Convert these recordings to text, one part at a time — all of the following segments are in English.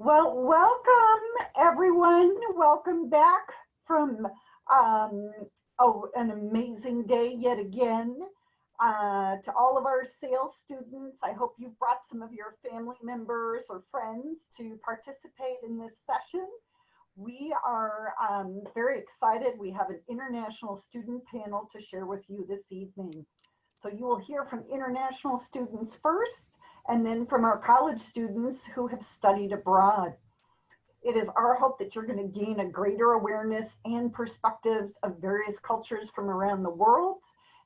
Well, welcome everyone. Welcome back from an amazing day yet again. To all of our sales students, I hope you brought some of your family members or friends to participate in this session. We are very excited. We have an international student panel to share with you this evening. So you will hear from international students first, and then from our college students who have studied abroad. It is our hope that you're going to gain a greater awareness and perspectives of various cultures from around the world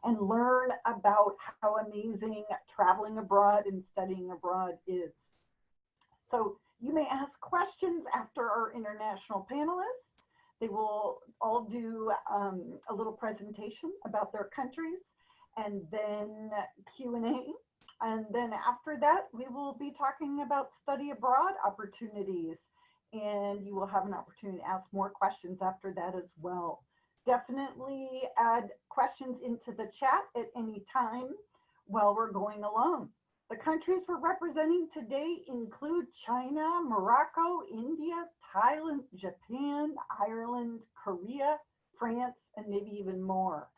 and learn about how amazing traveling abroad and studying abroad is. So you may ask questions after our international panelists. They will all do a little presentation about their countries and then Q&A. And then after that, we will be talking about study abroad opportunities, and you will have an opportunity to ask more questions after that as well. Definitely add questions into the chat at any time while we're going along. The countries we're representing today include China, Morocco, India, Thailand, Japan, Ireland, Korea, France, and maybe even more.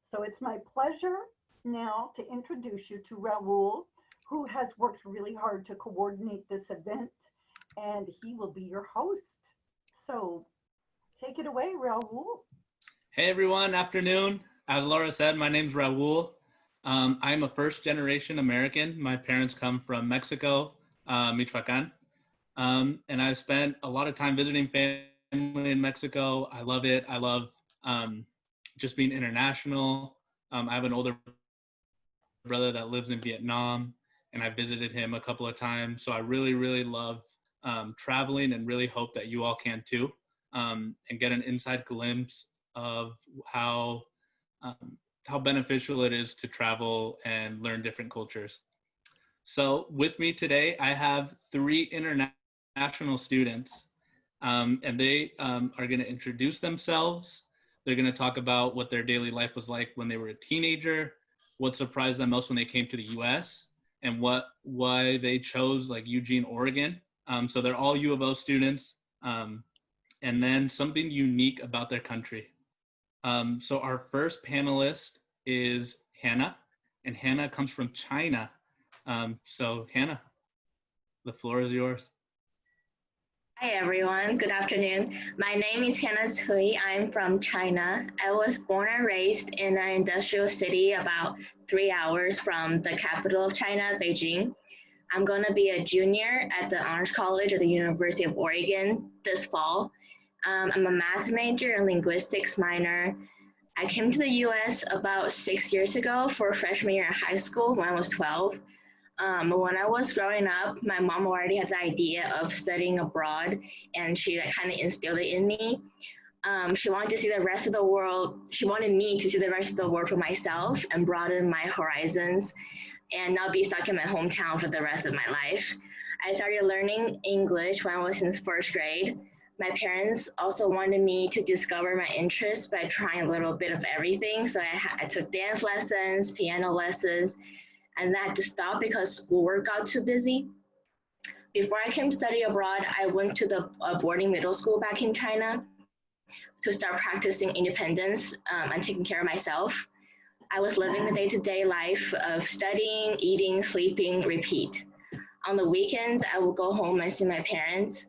So it's my pleasure now to introduce you to Raul, who has worked really hard to coordinate this event, and he will be your host. So take it away, Raul. Hey everyone, afternoon. As Laura said, my name's Raul. I'm a first-generation American. My parents come from Mexico, Michoacan, and I've spent a lot of time visiting family in Mexico. I love it. I love just being international. I have an older brother that lives in Vietnam, and I visited him a couple of times. So I really, really love traveling, and really hope that you all can too, and get an inside glimpse of how beneficial it is to travel and learn different cultures. So with me today, I have 3 international students, and they are going to introduce themselves. They're going to talk about what their daily life was like when they were a teenager, what surprised them most when they came to the US, and why they chose like Eugene, Oregon. So they're all U of O students, and then something unique about their country. So our first panelist is Hannah, and Hannah comes from China. So Hannah, the floor is yours. Hi everyone, good afternoon. My name is Hannah Cui. I'm from China. I was born and raised in an industrial city about 3 hours from the capital of China, Beijing. I'm going to be a junior at the Honors College at the University of Oregon this fall. I'm a math major and linguistics minor. I came to the US about 6 years ago for freshman year in high school when I was 12. When I was growing up, my mom already had the idea of studying abroad, and she kind of instilled it in me. She wanted to see the rest of the world. She wanted me to see the rest of the world for myself and broaden my horizons and not be stuck in my hometown for the rest of my life. I started learning English when I was in first grade. My parents also wanted me to discover my interests by trying a little bit of everything. So I took dance lessons, piano lessons, and that had to stop because schoolwork got too busy. Before I came to study abroad, I went to the boarding middle school back in China to start practicing independence and taking care of myself. I was living the day-to-day life of studying, eating, sleeping, repeat. On the weekends, I would go home and see my parents.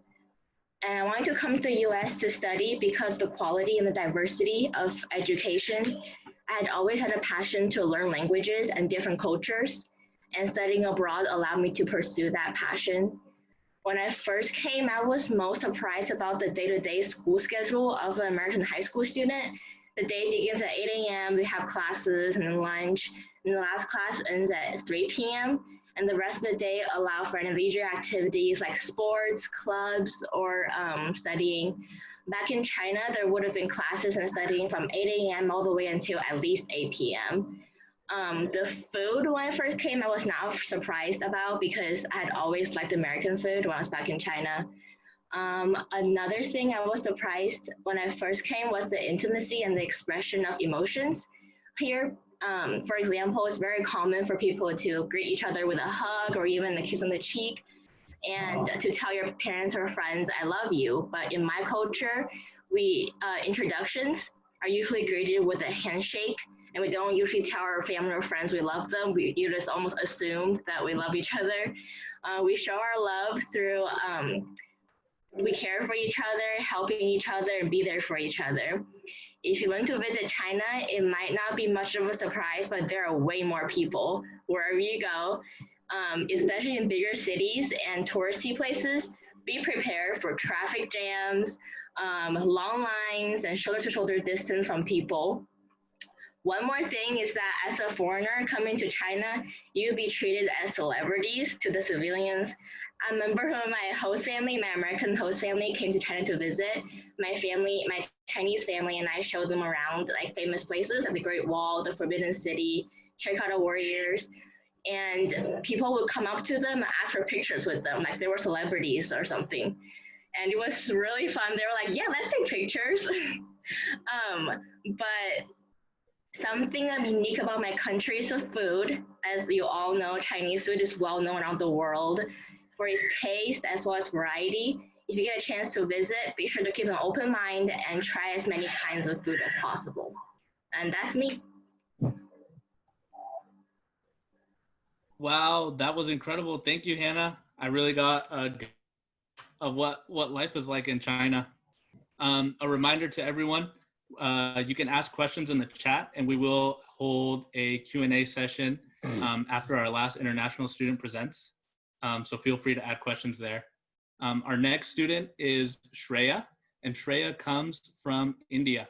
And I wanted to come to the US to study because the quality and the diversity of education. I had always had a passion to learn languages and different cultures, and studying abroad allowed me to pursue that passion. When I first came, I was most surprised about the day-to-day school schedule of an American high school student. The day begins at 8 a.m., we have classes and then lunch, and the last class ends at 3 p.m., and the rest of the day allow for any leisure activities like sports, clubs, or studying. Back in China, there would have been classes and studying from 8 a.m. all the way until at least 8 p.m. The food, when I first came, I was not surprised about because I had always liked American food when I was back in China. Another thing I was surprised when I first came was the intimacy and the expression of emotions. Here, for example, it's very common for people to greet each other with a hug or even a kiss on the cheek. and to tell your parents or friends, I love you. But in my culture, we introductions are usually greeted with a handshake, and we don't usually tell our family or friends we love them. You just almost assume that we love each other. We show our love through we care for each other, helping each other, and be there for each other. If you went to visit China, it might not be much of a surprise, but there are way more people wherever you go, especially in bigger cities and touristy places. Be prepared for traffic jams, long lines, and shoulder to shoulder distance from people. One more thing is that as a foreigner coming to China, you'll be treated as celebrities to the civilians. I remember when my host family, my American host family, came to China to visit. My Chinese family, and I showed them around like famous places like the Great Wall, the Forbidden City, Terracotta Warriors, and people would come up to them and ask for pictures with them, like they were celebrities or something. And it was really fun. They were like, "Yeah, let's take pictures." But something unique about my country is the food. As you all know, Chinese food is well known around the world for its taste as well as variety. If you get a chance to visit, be sure to keep an open mind and try as many kinds of food as possible. And that's me. Wow, that was incredible. Thank you, Hannah. I really got of what life is like in China. A reminder to everyone, you can ask questions in the chat, and we will hold a Q&A session after our last international student presents. So feel free to add questions there. Our next student is Shreya, and Shreya comes from India.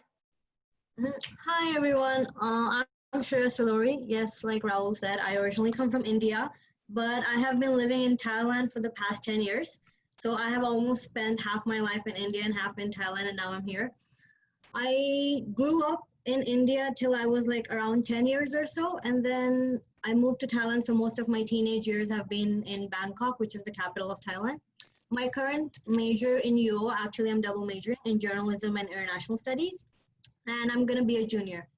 Hi, everyone. I'm Shreya Salori. Yes, like Raul said, I originally come from India, but I have been living in Thailand for the past 10 years. So I have almost spent half my life in India and half in Thailand, and now I'm here. I grew up in India till I was like around 10 years or so, and then I moved to Thailand, so most of my teenage years have been in Bangkok, which is the capital of Thailand. My current major in UO, actually I'm double majoring in journalism and international studies, and I'm gonna be a junior.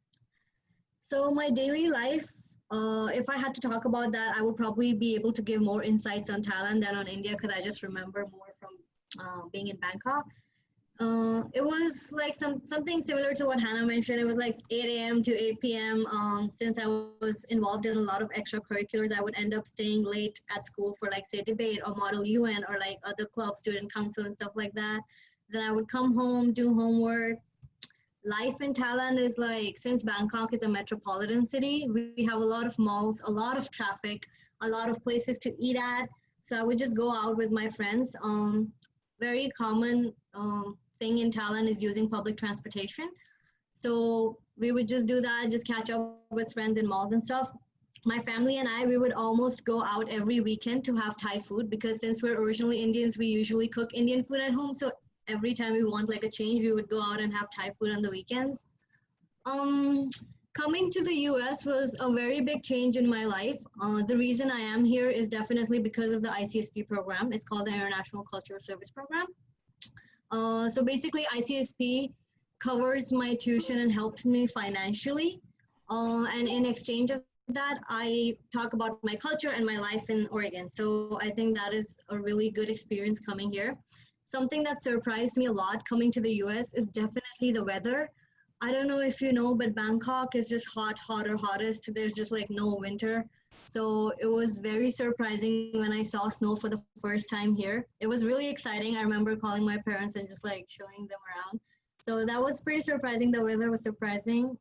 So my daily life, if I had to talk about that, I would probably be able to give more insights on Thailand than on India, because I just remember more from being in Bangkok. It was like something similar to what Hannah mentioned. It was like 8 a.m. to 8 p.m. Since I was involved in a lot of extracurriculars, I would end up staying late at school for like say debate or Model UN or like other club, student council and stuff like that. Then I would come home, do homework. Life in Thailand is like, since Bangkok is a metropolitan city, we have a lot of malls, a lot of traffic, a lot of places to eat at. So I would just go out with my friends. Very common thing in Thailand is using public transportation. So we would just do that, just catch up with friends in malls and stuff. My family and we would almost go out every weekend to have Thai food, because since we're originally Indians, we usually cook Indian food at home. So every time we want like a change, we would go out and have Thai food on the weekends. Coming to the US was a very big change in my life. The reason I am here is definitely because of the ICSP program. It's called the International Cultural Service Program. So basically ICSP covers my tuition and helps me financially. And in exchange of that, I talk about my culture and my life in Oregon. So I think that is a really good experience coming here. Something that surprised me a lot coming to the US is definitely the weather. I don't know if you know, but Bangkok is just hotter, hottest. There's just like no winter. So it was very surprising when I saw snow for the first time here. It was really exciting. I remember calling my parents and just like showing them around. So that was pretty surprising. The weather was surprising.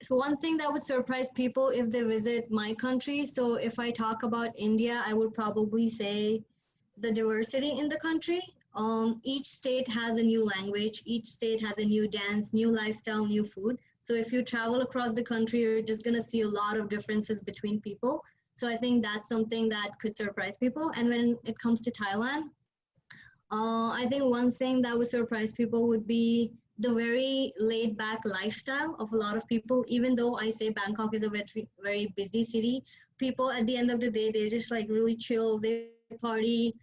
So one thing that would surprise people if they visit my country. So if I talk about India, I would probably say the diversity in the country. Each state has a new language, each state has a new dance, new lifestyle, new food. So if you travel across the country, you're just gonna see a lot of differences between people. So I think that's something that could surprise people. And when it comes to Thailand, I think one thing that would surprise people would be the very laid back lifestyle of a lot of people. Even though I say Bangkok is a very, very busy city, people at the end of the day, they just like really chill, they party,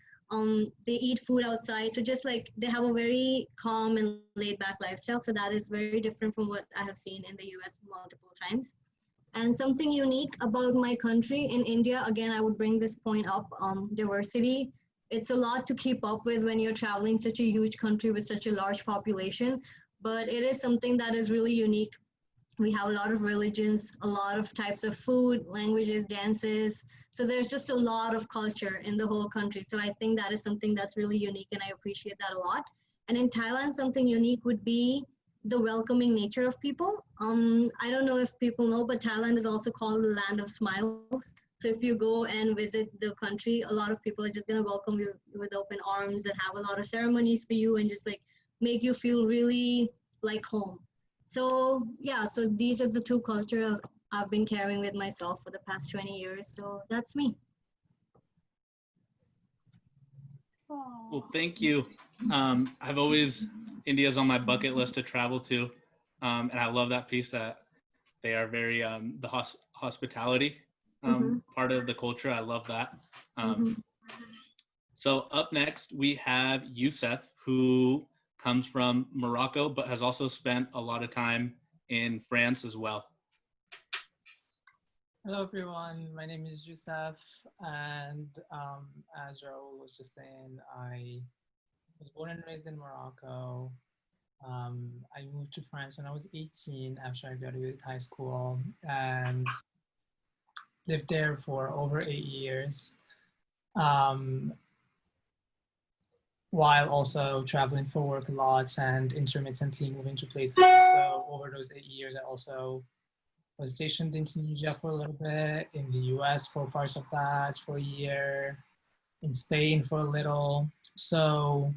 they eat food outside. So just like they have a very calm and laid back lifestyle. So that is very different from what I have seen in the US multiple times. And something unique about my country in India, again, I would bring this point up, diversity. It's a lot to keep up with when you're traveling such a huge country with such a large population, but it is something that is really unique. We have a lot of religions, a lot of types of food, languages, dances. So there's just a lot of culture in the whole country. So I think that is something that's really unique, and I appreciate that a lot. And in Thailand, something unique would be the welcoming nature of people. I don't know if people know, but Thailand is also called the land of smiles. So if you go and visit the country, a lot of people are just gonna welcome you with open arms and have a lot of ceremonies for you and just like make you feel really like home. So yeah, so these are the two cultures I've been carrying with myself for the past 20 years. So that's me. Well, thank you. I've always, India's on my bucket list to travel to. And I love that piece that they are very, the hospitality part of the culture. I love that. So up next, we have Youssef, who comes from Morocco, but has also spent a lot of time in France as well. Hello everyone, my name is Youssef, and as Raul was just saying, I was born and raised in Morocco. I moved to France when I was 18 after I graduated high school and lived there for over 8 years, while also traveling for work a lot and intermittently moving to places. So over those 8 years, I also was stationed in Tunisia for a little bit, in the US for parts of that for a year, in Spain for a little. So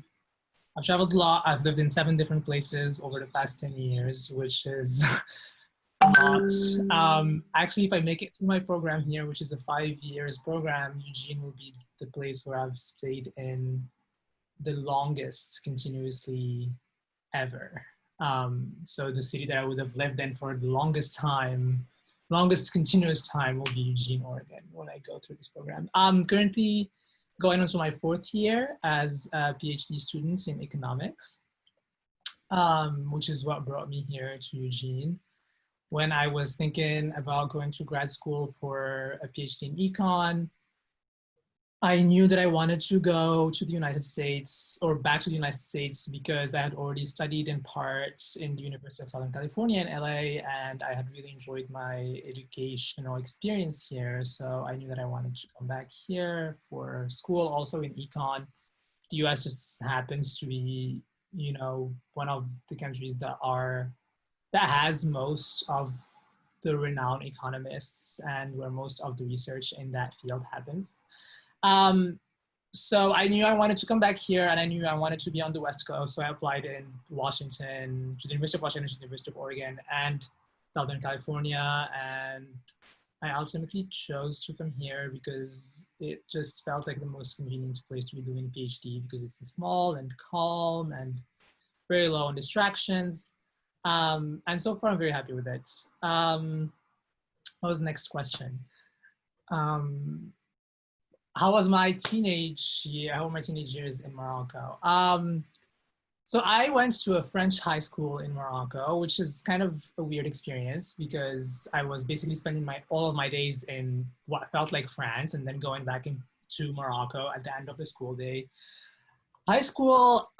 I've traveled a lot. I've lived in 7 different places over the past 10 years, which is a lot. Actually, if I make it through my program here, which is a 5 years program, Eugene will be the place where I've stayed in the longest continuously ever. So the city that I would have lived in for the longest continuous time will be Eugene, Oregon, when I go through this program. I'm currently going on to my 4th year as a PhD student in economics, which is what brought me here to Eugene. When I was thinking about going to grad school for a PhD in econ, I knew that I wanted to go to the United States or back to the United States because I had already studied in part in the University of Southern California in LA, and I had really enjoyed my educational experience here. So I knew that I wanted to come back here for school, also in econ. The US just happens to be, you know, one of the countries that has most of the renowned economists and where most of the research in that field happens. So I knew I wanted to come back here, and I knew I wanted to be on the West Coast. So I applied in Washington, to the University of Washington, to the University of Oregon, and Southern California. And I ultimately chose to come here because it just felt like the most convenient place to be doing a PhD, because it's small and calm and very low on distractions. And so far I'm very happy with it. What was the next question? How was my teenage years in Morocco? So I went to a French high school in Morocco, which is kind of a weird experience because I was basically spending all of my days in what felt like France and then going back into Morocco at the end of the school day. High school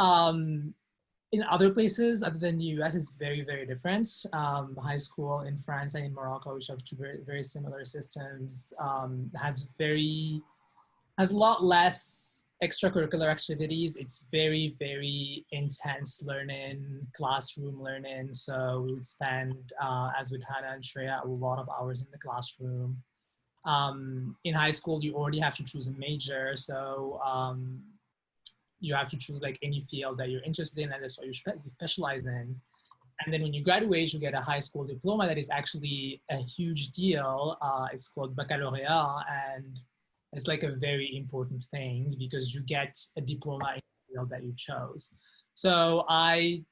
in other places other than the US is very, very different. High school in France and in Morocco, which have two very, very similar systems, has a lot less extracurricular activities. It's very, very intense learning, classroom learning. So we would spend, as with Hannah and Shreya, a lot of hours in the classroom. In high school, you already have to choose a major. So you have to choose like any field that you're interested in, and that's what you specialize in. And then when you graduate, you get a high school diploma that is actually a huge deal. It's called baccalaureate, and it's like a very important thing because you get a diploma in the field that you chose. So I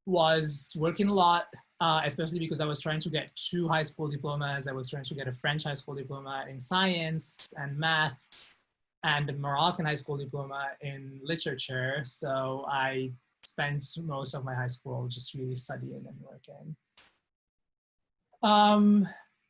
was working a lot, especially because I was trying to get 2 high school diplomas. I was trying to get a French high school diploma in science and math, and a Moroccan high school diploma in literature. So I spent most of my high school just really studying and working.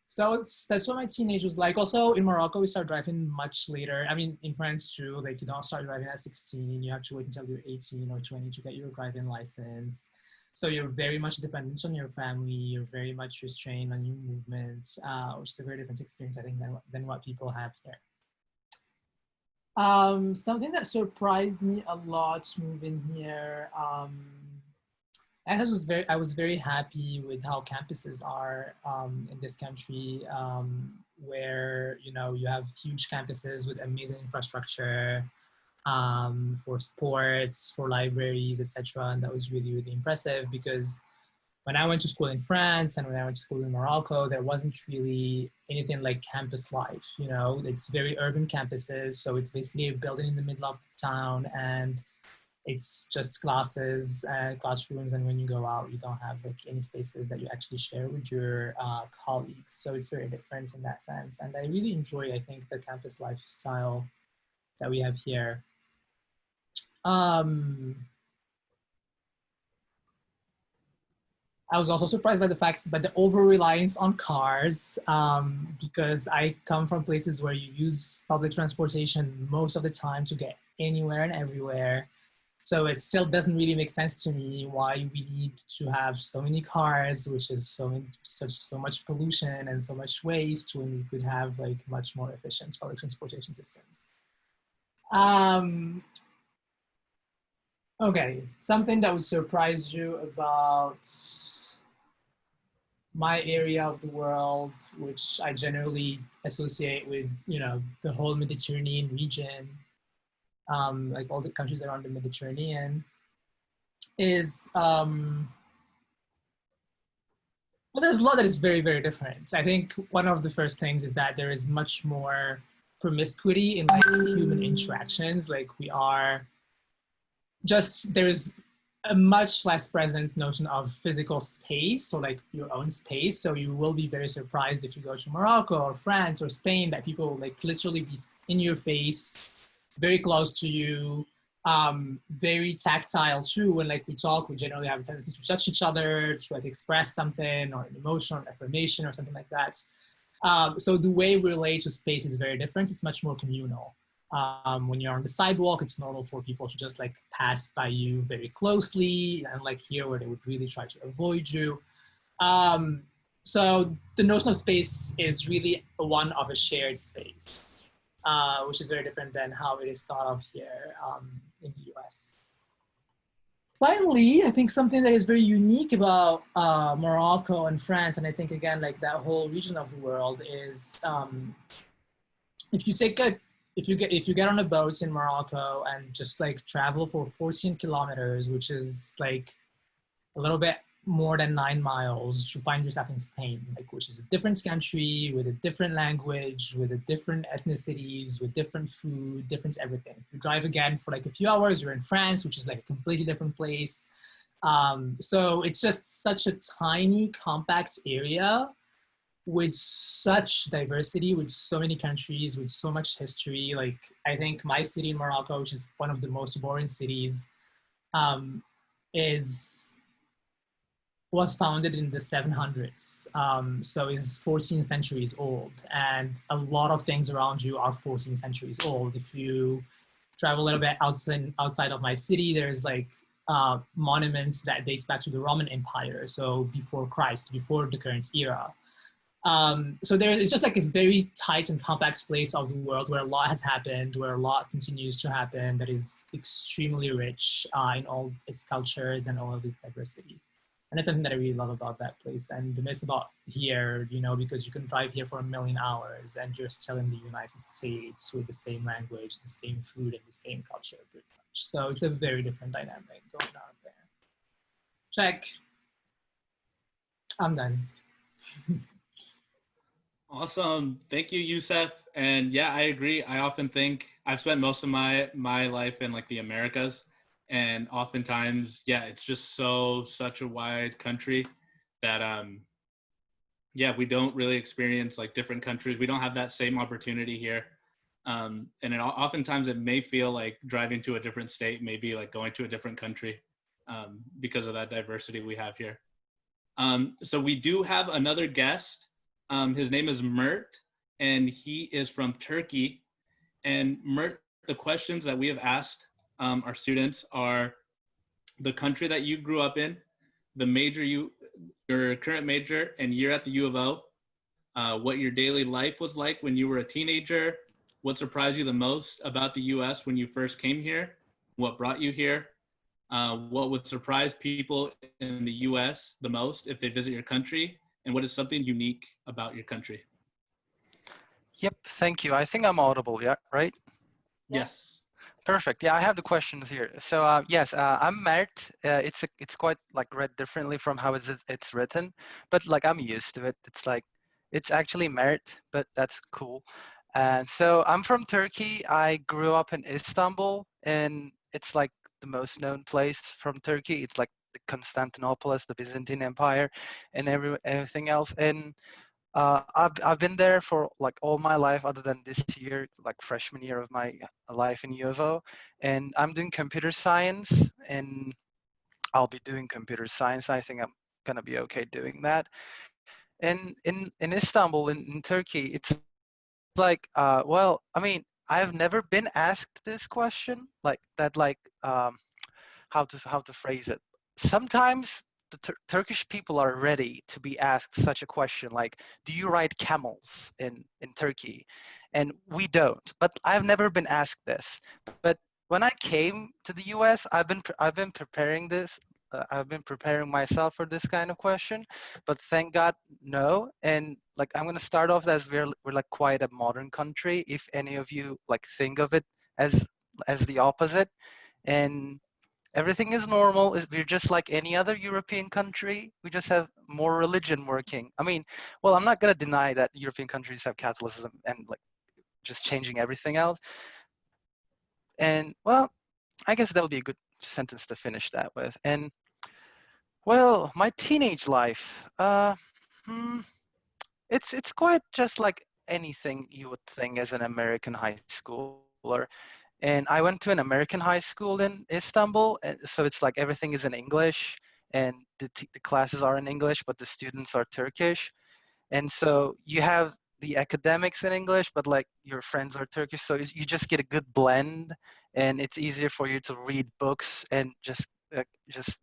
So that's what my teenage was like. Also in Morocco, we start driving much later. I mean, in France too, like you don't start driving at 16. You have to wait until you're 18 or 20 to get your driving license. So you're very much dependent on your family. You're very much restrained on your movements, which is a very different experience, I think, than what people have here. Something that surprised me a lot moving here, I was very happy with how campuses are in this country, where you have huge campuses with amazing infrastructure for sports, for libraries, etc. And that was really, really impressive because when I went to school in France and when I went to school in Morocco, there wasn't really anything like campus life. It's very urban campuses, so it's basically a building in the middle of the town and it's just classes and classrooms, and when you go out, you don't have like any spaces that you actually share with your colleagues. So it's very different in that sense. And I really enjoy, I think, the campus lifestyle that we have here. I was also surprised by the over-reliance on cars, because I come from places where you use public transportation most of the time to get anywhere and everywhere. So it still doesn't really make sense to me why we need to have so many cars, which is so much pollution and so much waste, when we could have like much more efficient public transportation systems. Okay, something that would surprise you about my area of the world, which I generally associate with, the whole Mediterranean region, like all the countries around the Mediterranean, is, well, there's a lot that is very, very different. I think one of the first things is that there is much more promiscuity in like human interactions. Like there's a much less present notion of physical space, or like your own space. So you will be very surprised if you go to Morocco or France or Spain that people will like literally be in your face, very close to you, very tactile too. When like we talk, we generally have a tendency to touch each other, to like express something or an emotion or affirmation or something like that. So the way we relate to space is very different. It's much more communal. When you're on the sidewalk, it's normal for people to just like pass by you very closely, and like here where they would really try to avoid you. So the notion of space is really one of a shared space, which is very different than how it is thought of here in the US. Finally, I think something that is very unique about Morocco and France, and I think again like that whole region of the world, is if you get on a boat in Morocco and just like travel for 14 kilometers, which is like a little bit more than 9 miles, you find yourself in Spain, like, which is a different country with a different language, with a different ethnicities, with different food, different everything. If you drive again for like a few hours, you're in France, which is like a completely different place. So it's just such a tiny, compact area with such diversity, with so many countries, with so much history. Like, I think my city in Morocco, which is one of the most boring cities, was founded in the 700s. So it's 14 centuries old, and a lot of things around you are 14 centuries old. If you travel a little bit outside of my city, there's like monuments that dates back to the Roman Empire, so before Christ, before the current era. So it's just like a very tight and compact place of the world where a lot has happened, where a lot continues to happen, that is extremely rich in all its cultures and all of its diversity. And that's something that I really love about that place. And the miss about here, because you can drive here for 1,000,000 hours and you're still in the United States with the same language, the same food, and the same culture, pretty much. So it's a very different dynamic going on there. Check. I'm done. Awesome. Thank you, Youssef. And yeah, I agree. I often think I've spent most of my life in like the Americas. And oftentimes, yeah, it's just such a wide country that, yeah, we don't really experience like different countries. We don't have that same opportunity here. And oftentimes it may feel like driving to a different state, maybe like going to a different country because of that diversity we have here. So we do have another guest His name is Mert, and he is from Turkey. And Mert, the questions that we have asked our students are the country that you grew up in, the major your current major and year at the U of O, what your daily life was like when you were a teenager, what surprised you the most about the US when you first came here, what brought you here, what would surprise people in the US the most if they visit your country, and what is something unique about your country? Yep, thank you. I think I'm audible, yeah, right? Yes. Perfect. Yeah, I have the questions here. So yes, I'm Mert. It's quite like read differently from how it's written, but like I'm used to it. It's actually Mert, but that's cool. And so I'm from Turkey. I grew up in Istanbul, and it's like the most known place from Turkey. It's like the Constantinople, the Byzantine Empire, and everything else. And I've been there for like all my life, other than this year, like freshman year of my life in U of O, and I'm doing computer science, and I'll be doing computer science. I think I'm gonna be okay doing that. And in Istanbul, in Turkey, it's like, well, I mean, I've never been asked this question like that, like how to phrase it. Sometimes the Turkish people are ready to be asked such a question like, do you ride camels in Turkey? And we don't. But I've never been asked this. But when I came to the US, I've been preparing this. I've been preparing myself for this kind of question, but thank God, no. And like, I'm gonna start off as we're like quite a modern country. If any of you like think of it as the opposite, and everything is normal. We're just like any other European country. We just have more religion working. I mean, well, I'm not gonna deny that European countries have Catholicism and like just changing everything else. And well, I guess that would be a good sentence to finish that with. And well, my teenage life, hmm, it's quite just like anything you would think as an American high schooler. And I went to an American high school in Istanbul, and so it's like everything is in English, and the classes are in English, but the students are Turkish. And so you have the academics in English, but like your friends are Turkish, so you just get a good blend, and it's easier for you to read books and just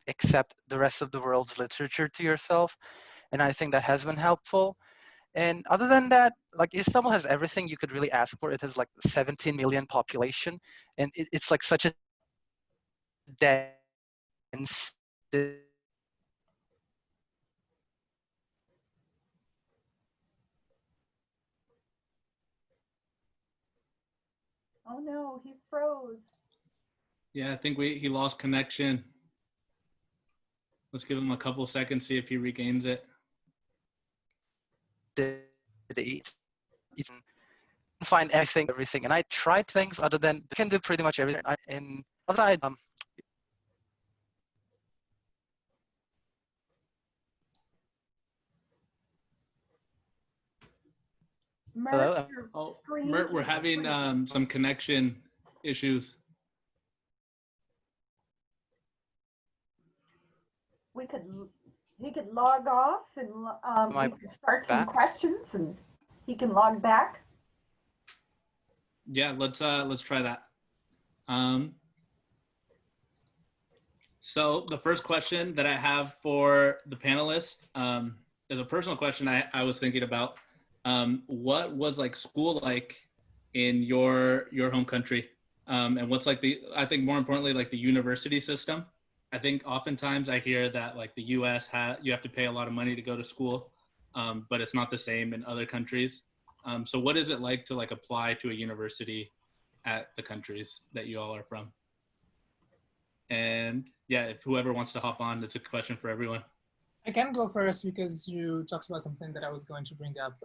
accept the rest of the world's literature to yourself. And I think that has been helpful. And other than that, like Istanbul has everything you could really ask for. It has like 17 million population, and it's like such a dense. Oh no, he froze. Yeah, I think he lost connection. Let's give him a couple seconds, see if he regains it. City. You can find everything. And I tried things other than you can do pretty much everything. And other side, Mert, hello. your Oh, screen. Mert, we're having some connection issues. He could log off and we could start some questions and he can log back. Yeah, let's try that. So the first question that I have for the panelists is a personal question I was thinking about. What was like school like in your home country? And what's like I think more importantly, like the university system. I think oftentimes I hear that like the US you have to pay a lot of money to go to school, but it's not the same in other countries. So what is it like to like apply to a university at the countries that you all are from? And yeah, if whoever wants to hop on, it's a question for everyone. I can go first because you talked about something that I was going to bring up.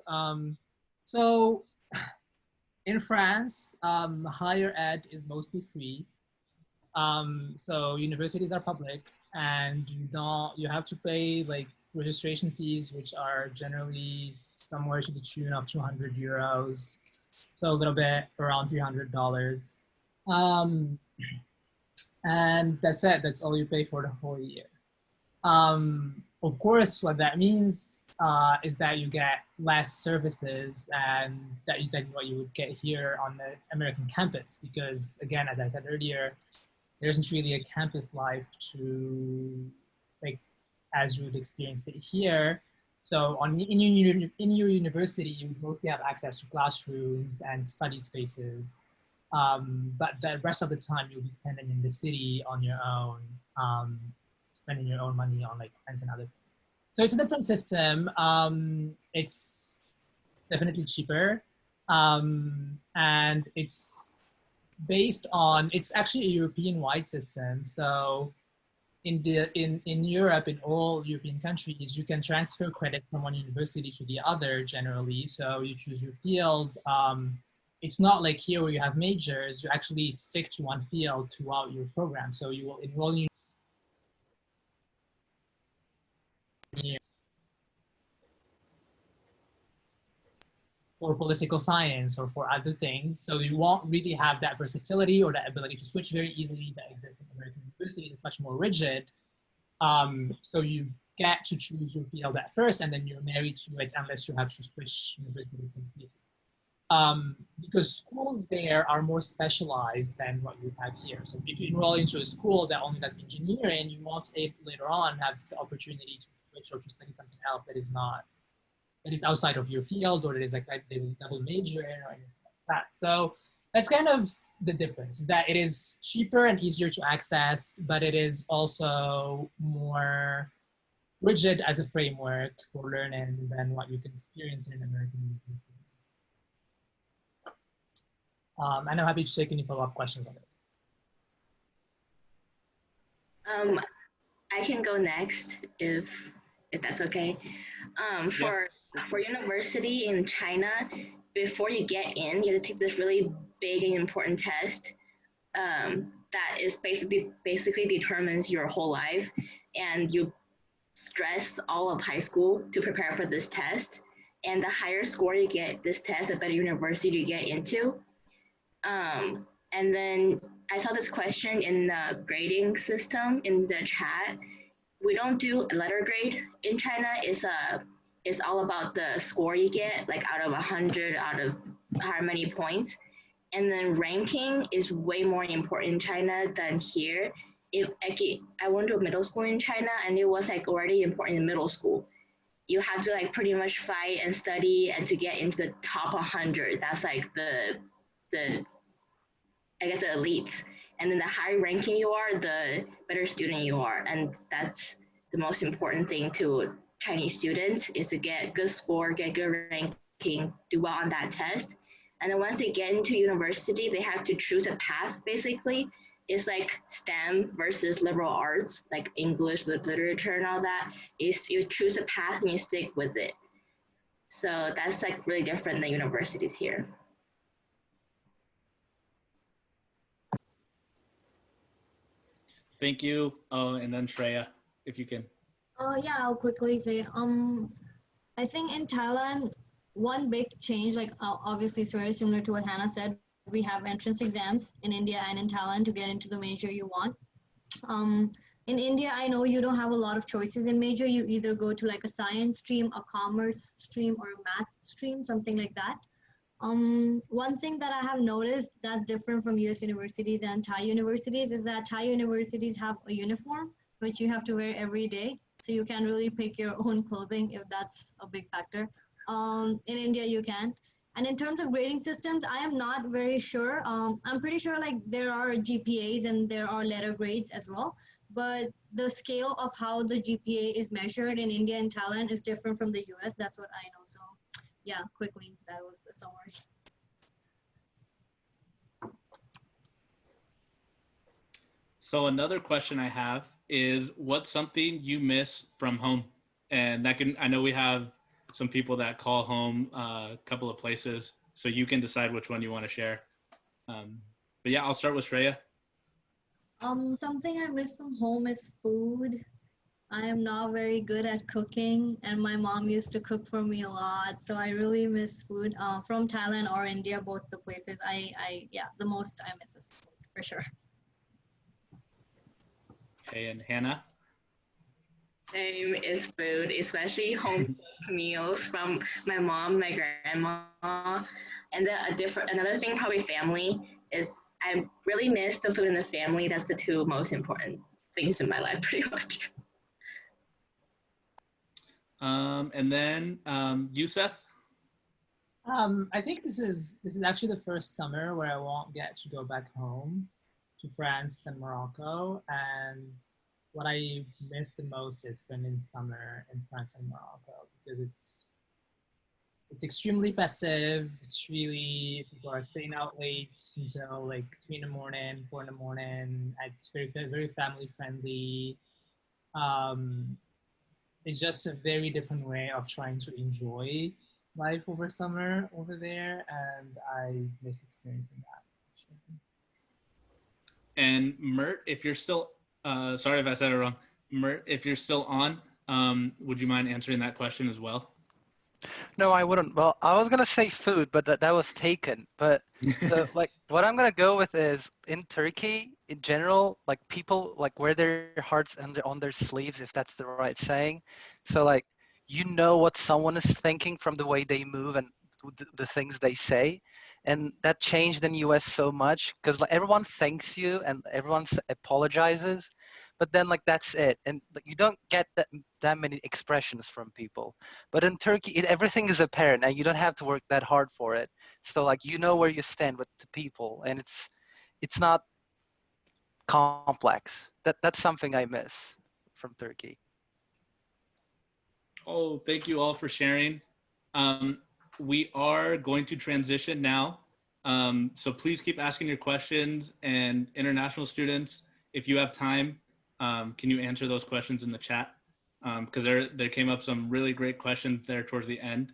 So in France, higher ed is mostly free. So universities are public, and you have to pay like registration fees, which are generally somewhere to the tune of 200 euros. So a little bit around $300. And that's it. That's all you pay for the whole year. of course, what that means is that you get less services and than what you would get here on the American campus. Because again, as I said earlier, there isn't really a campus life to like as you would experience it here. So in your university, you mostly have access to classrooms and study spaces. But the rest of the time you'll be spending in the city on your own, spending your own money on like rent and other things. So it's a different system. It's definitely cheaper. And it's based on, it's actually a European-wide system. So in Europe, in all European countries, you can transfer credit from one university to the other generally. So you choose your field. It's not like here where you have majors, you actually stick to one field throughout your program. So you will enroll in for political science or for other things. So you won't really have that versatility or that ability to switch very easily that exists in American universities. It's much more rigid. So you get to choose your field at first and then you're married to it unless you have to switch universities completely. Because schools there are more specialized than what you have here. So if you enroll into a school that only does engineering, you won't later on have the opportunity to switch or to study something else that is not, that is outside of your field or that is like they double major in or anything like that. So that's kind of the difference, is that it is cheaper and easier to access, but it is also more rigid as a framework for learning than what you can experience in an American university. And I'm happy to take any follow-up questions on this. I can go next if that's okay. For university in China, before you get in, you have to take this really big and important test that is basically determines your whole life, and you stress all of high school to prepare for this test. And the higher score you get this test, the better university you get into. And then I saw this question in the grading system in the chat. We don't do a letter grade in China. It's all about the score you get, like out of 100, out of how many points. And then ranking is way more important in China than here. I went to a middle school in China and it was like already important in middle school. You have to like pretty much fight and study and to get into the top 100. That's like the I guess the elites. And then the higher ranking you are, the better student you are. And that's the most important thing to Chinese students, is to get good score, get good ranking, do well on that test. And then once they get into university, they have to choose a path basically. It's like STEM versus liberal arts, like English, literature and all that. Is you choose a path and you stick with it. So that's like really different than universities here. Thank you. Oh, and then Shreya, if you can. Yeah, I'll quickly say, I think in Thailand, one big change, like obviously it's very similar to what Hannah said, we have entrance exams in India and in Thailand to get into the major you want. In India, I know you don't have a lot of choices in major. You either go to like a science stream, a commerce stream, or a math stream, something like that. One thing that I have noticed that's different from US universities and Thai universities is that Thai universities have a uniform, which you have to wear every day. So you can really pick your own clothing if that's a big factor. In India, you can. And in terms of grading systems, I am not very sure. I'm pretty sure like there are GPAs and there are letter grades as well. But the scale of how the GPA is measured in India and Thailand is different from the US. That's what I know. So yeah, quickly, that was the summary. So another question I have is, what's something you miss from home? And that can, I know we have some people that call home a couple of places, so you can decide which one you want to share. But yeah, I'll start with Shreya. Something I miss from home is food. I am not very good at cooking, and my mom used to cook for me a lot. So I really miss food from Thailand or India, both the places. Yeah, the most I miss is food, for sure. Okay, and Hannah? Same is food, especially home cooked meals from my mom, my grandma, and then another thing, probably family is I really miss the food in the family. That's the two most important things in my life, pretty much. And then Youssef. I think this is actually the first summer where I won't get to go back home to France and Morocco. And what I miss the most is spending summer in France and Morocco because it's extremely festive. It's really people are staying out late until like 3 in the morning, 4 in the morning. It's very family friendly. Um, it's just a very different way of trying to enjoy life over summer over there, and I miss experiencing that. And Mert, if you're still, sorry if I said it wrong. Mert, if you're still on, would you mind answering that question as well? No, I wouldn't. Well, I was gonna say food, but that was taken. But so like what I'm gonna go with is in Turkey in general, like people like wear their hearts on their sleeves, if that's the right saying. So like you know what someone is thinking from the way they move and the things they say, and that changed in US so much because like everyone thanks you and everyone apologizes, but then like that's it, and like, you don't get that many expressions from people. But in Turkey, everything is apparent, and you don't have to work that hard for it. So like you know where you stand with the people, and it's not complex. That's something I miss from Turkey. Oh, thank you all for sharing. Um, we are going to transition now. So please keep asking your questions, and international students, if you have time, can you answer those questions in the chat? Because there came up some really great questions there towards the end.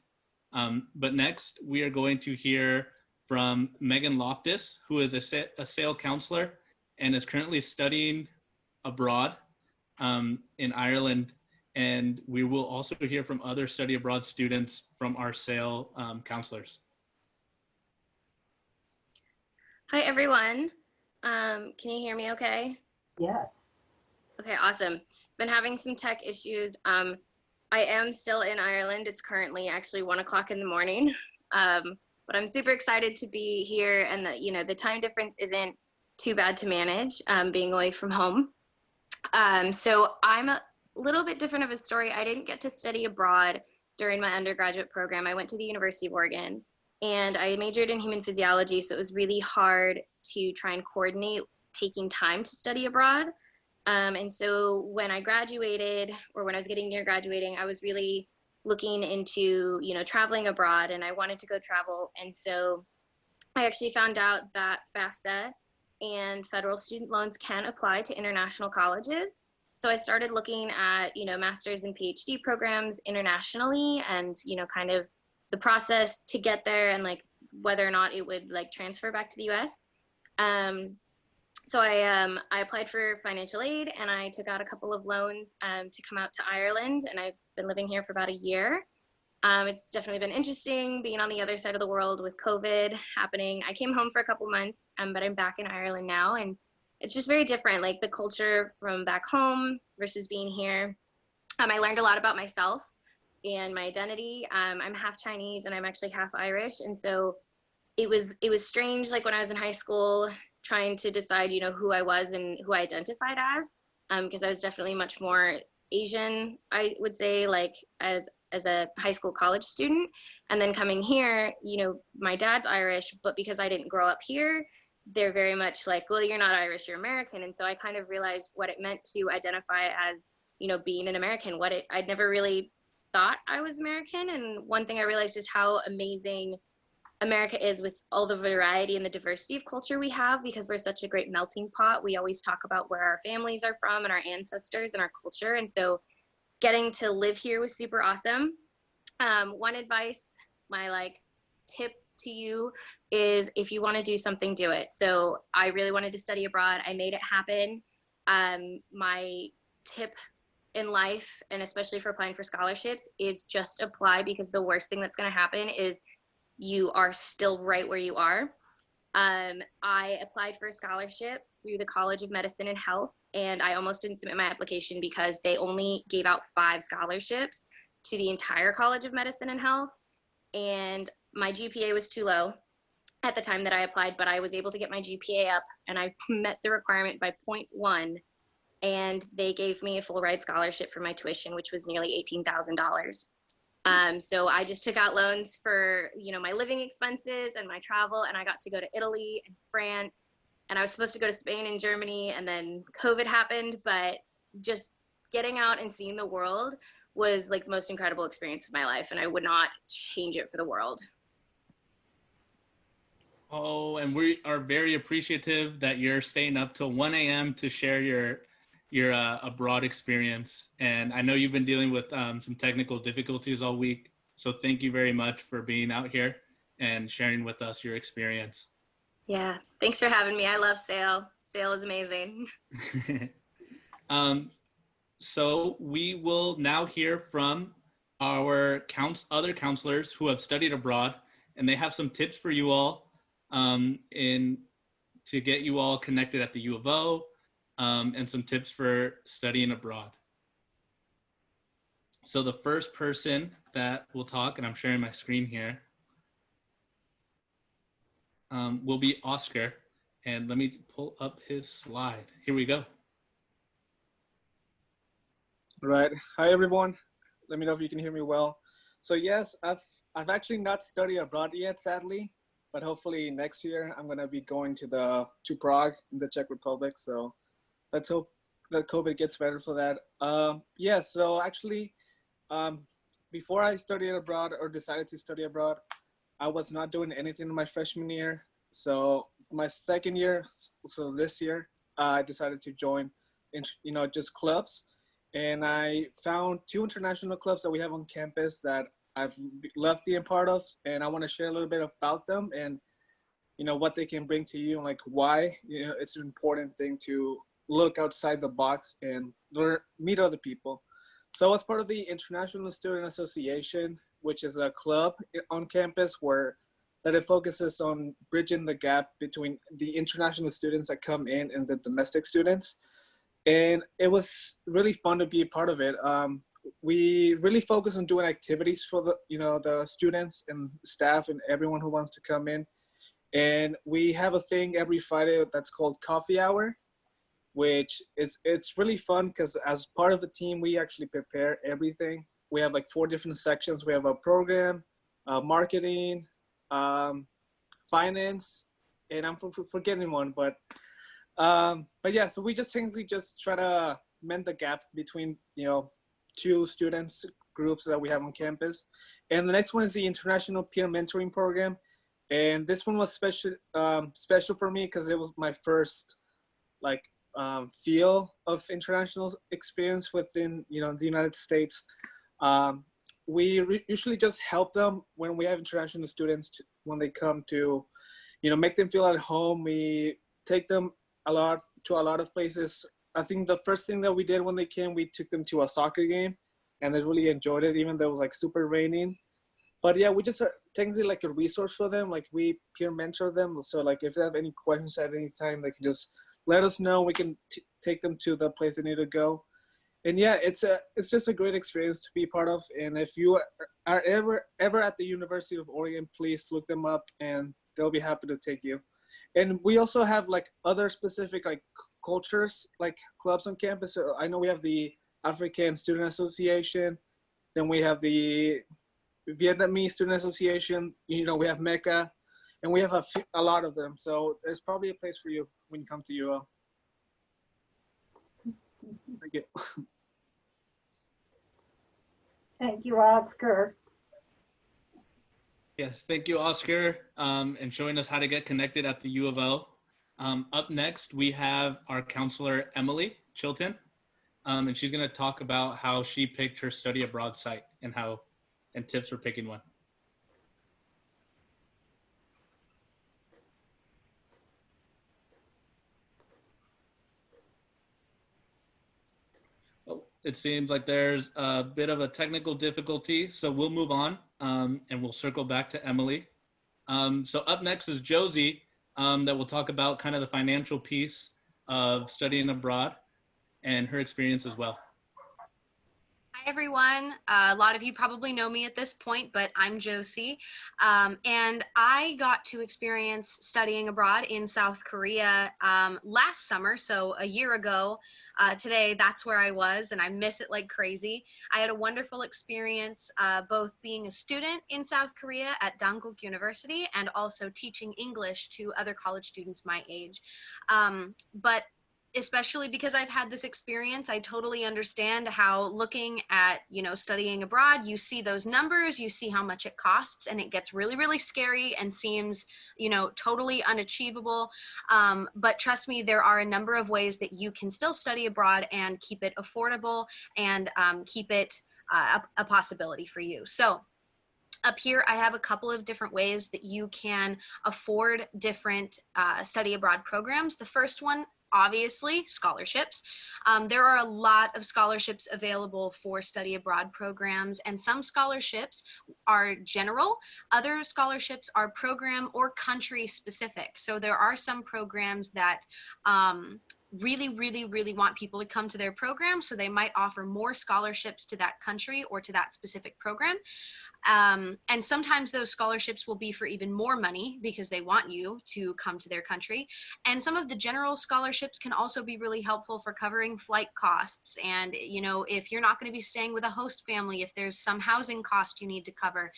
But next, we are going to hear from Megan Loftus, who is a SAIL counselor and is currently studying abroad in Ireland. And we will also hear from other study abroad students from our SAIL counselors. Hi, everyone. Can you hear me okay? Yes. Okay, awesome. Been having some tech issues. I am still in Ireland. It's currently actually 1 o'clock in the morning. But I'm super excited to be here, and the time difference isn't too bad to manage, being away from home. So I'm a little bit different of a story. I didn't get to study abroad during my undergraduate program. I went to the University of Oregon, and I majored in human physiology, so it was really hard to try and coordinate taking time to study abroad. And so when I graduated, or when I was getting near graduating, I was really looking into, traveling abroad, and I wanted to go travel. And so I actually found out that FAFSA and federal student loans can apply to international colleges. So I started looking at, master's and PhD programs internationally, and, kind of the process to get there, and like whether or not it would like transfer back to the US. So I applied for financial aid, and I took out a couple of loans to come out to Ireland, and I've been living here for about a year. It's definitely been interesting being on the other side of the world with COVID happening. I came home for a couple months, but I'm back in Ireland now, and it's just very different, like the culture from back home versus being here. I learned a lot about myself and my identity. I'm half Chinese and I'm actually half Irish, and so it was strange, like when I was in high school, trying to decide, who I was and who I identified as, because I was definitely much more Asian, I would say, like as a high school college student. And then coming here, my dad's Irish, but because I didn't grow up here, they're very much like, well, you're not Irish, you're American. And so I kind of realized what it meant to identify as, being an American. I'd never really thought I was American. And one thing I realized is how amazing America is with all the variety and the diversity of culture we have, because we're such a great melting pot. We always talk about where our families are from and our ancestors and our culture. And so getting to live here was super awesome. One advice, my tip to you is, if you want to do something, do it. So I really wanted to study abroad. I made it happen. My tip in life, and especially for applying for scholarships, is just apply, because the worst thing that's going to happen is you are still right where you are. I applied for a scholarship through the College of Medicine and Health, and I almost didn't submit my application because they only gave out 5 scholarships to the entire College of Medicine and Health, and my GPA was too low at the time that I applied, but I was able to get my GPA up, and I met the requirement by 0.1, and they gave me a full ride scholarship for my tuition, which was nearly $18,000. So I just took out loans for, my living expenses and my travel, and I got to go to Italy and France, and I was supposed to go to Spain and Germany, and then COVID happened, but just getting out and seeing the world was like the most incredible experience of my life, and I would not change it for the world. Oh, and we are very appreciative that you're staying up till 1 a.m. to share your abroad experience. And I know you've been dealing with some technical difficulties all week. So thank you very much for being out here and sharing with us your experience. Yeah, thanks for having me. I love SAIL. SAIL is amazing. So we will now hear from our other counselors who have studied abroad, and they have some tips for you all to get you all connected at the U of O, and some tips for studying abroad. So the first person that will talk, and I'm sharing my screen here, will be Oscar. And let me pull up his slide. Here we go. Right. Hi, everyone. Let me know if you can hear me well. So yes, I've actually not studied abroad yet, sadly, but hopefully next year I'm gonna be going to Prague in the Czech Republic. So let's hope that COVID gets better for that. Yeah. So actually, before I studied abroad or decided to study abroad, I was not doing anything in my freshman year. So my second year, so this year, I decided to join, just clubs. And I found 2 international clubs that we have on campus that I've loved being part of, and I want to share a little bit about them and, what they can bring to you and like why, it's an important thing to look outside the box and meet other people. So I was part of the International Student Association, which is a club on campus that it focuses on bridging the gap between the international students that come in and the domestic students. And it was really fun to be a part of it. We really focus on doing activities for the students and staff and everyone who wants to come in. And we have a thing every Friday that's called Coffee Hour, which it's really fun because as part of the team, we actually prepare everything. We have like 4 different sections. We have a program, marketing, finance, and I'm forgetting one, but yeah, so we just simply try to mend the gap between, 2 students groups that we have on campus. And the next one is the International Peer Mentoring Program. And this one was special for me because it was my first feel of international experience within, the United States. We usually just help them when we have international students when they come to, make them feel at home. We take them to a lot of places. I think the first thing that we did when they came, we took them to a soccer game, and they really enjoyed it, even though it was like super raining. But yeah, we just are technically like a resource for them. Like we peer mentor them. So like if they have any questions at any time, they can just let us know. We can take them to the place they need to go. And yeah, it's just a great experience to be part of. And if you are ever at the University of Oregon, please look them up, and they'll be happy to take you. And we also have like other specific like cultures, like clubs on campus. So I know we have the African Student Association, then we have the Vietnamese Student Association, we have Mecca, and we have a lot of them. So there's probably a place for you when you come to UO. Thank you. Thank you, Oscar. Yes, thank you, Oscar, and showing us how to get connected at the U of O. Up next, we have our counselor, Emily Chilton, and she's going to talk about how she picked her study abroad site and tips for picking one. Oh, it seems like there's a bit of a technical difficulty, so we'll move on, and we'll circle back to Emily. So up next is Josie, that will talk about kind of the financial piece of studying abroad and her experience as well. Hi, everyone. A lot of you probably know me at this point, but I'm Josie. And I got to experience studying abroad in South Korea last summer, so a year ago. Today, that's where I was, and I miss it like crazy. I had a wonderful experience both being a student in South Korea at Dankook University and also teaching English to other college students my age. But especially because I've had this experience, I totally understand how looking at, studying abroad, you see those numbers, you see how much it costs, and it gets really, really scary and seems, totally unachievable. But trust me, there are a number of ways that you can still study abroad and keep it affordable and keep it a possibility for you. So up here, I have a couple of different ways that you can afford different study abroad programs. The first one, obviously, scholarships. There are a lot of scholarships available for study abroad programs, and some scholarships are general. Other scholarships are program or country specific. So there are some programs that really, really, really want people to come to their program, so they might offer more scholarships to that country or to that specific program. And sometimes those scholarships will be for even more money because they want you to come to their country. And some of the general scholarships can also be really helpful for covering flight costs. And, if you're not going to be staying with a host family, if there's some housing cost you need to cover,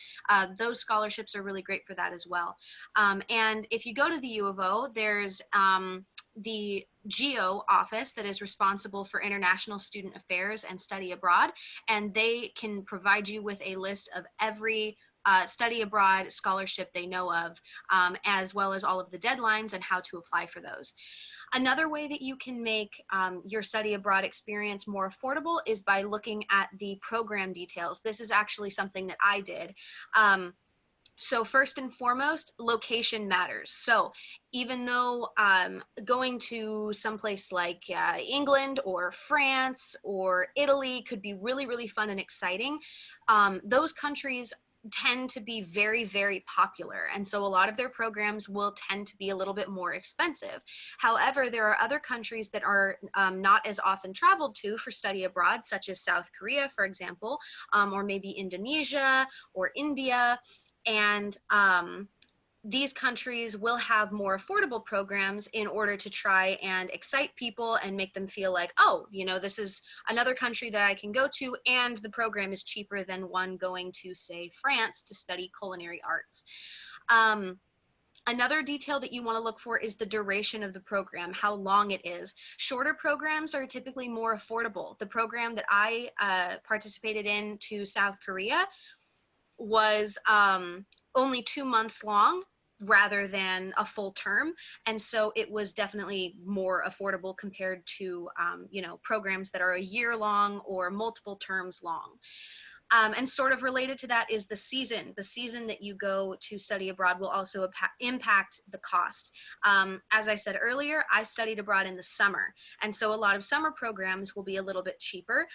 those scholarships are really great for that as well. And if you go to the U of O, there's the GEO office that is responsible for international student affairs and study abroad, and they can provide you with a list of every study abroad scholarship they know of, as well as all of the deadlines and how to apply for those. Another way that you can make your study abroad experience more affordable is by looking at the program details. This is actually something that I did. So first and foremost, location matters. So even though going to someplace like England or France or Italy could be really, really fun and exciting, those countries tend to be very, very popular. And so a lot of their programs will tend to be a little bit more expensive. However, there are other countries that are not as often traveled to for study abroad, such as South Korea, for example, or maybe Indonesia or India. And these countries will have more affordable programs in order to try and excite people and make them feel like, oh, this is another country that I can go to, and the program is cheaper than one going to, say, France to study culinary arts. Another detail that you want to look for is the duration of the program, how long it is. Shorter programs are typically more affordable. The program that I participated in to South Korea was only 2 months long rather than a full term. And so it was definitely more affordable compared to, programs that are a year long or multiple terms long. And sort of related to that is the season. The season that you go to study abroad will also impact the cost. As I said earlier, I studied abroad in the summer. And so a lot of summer programs will be a little bit cheaper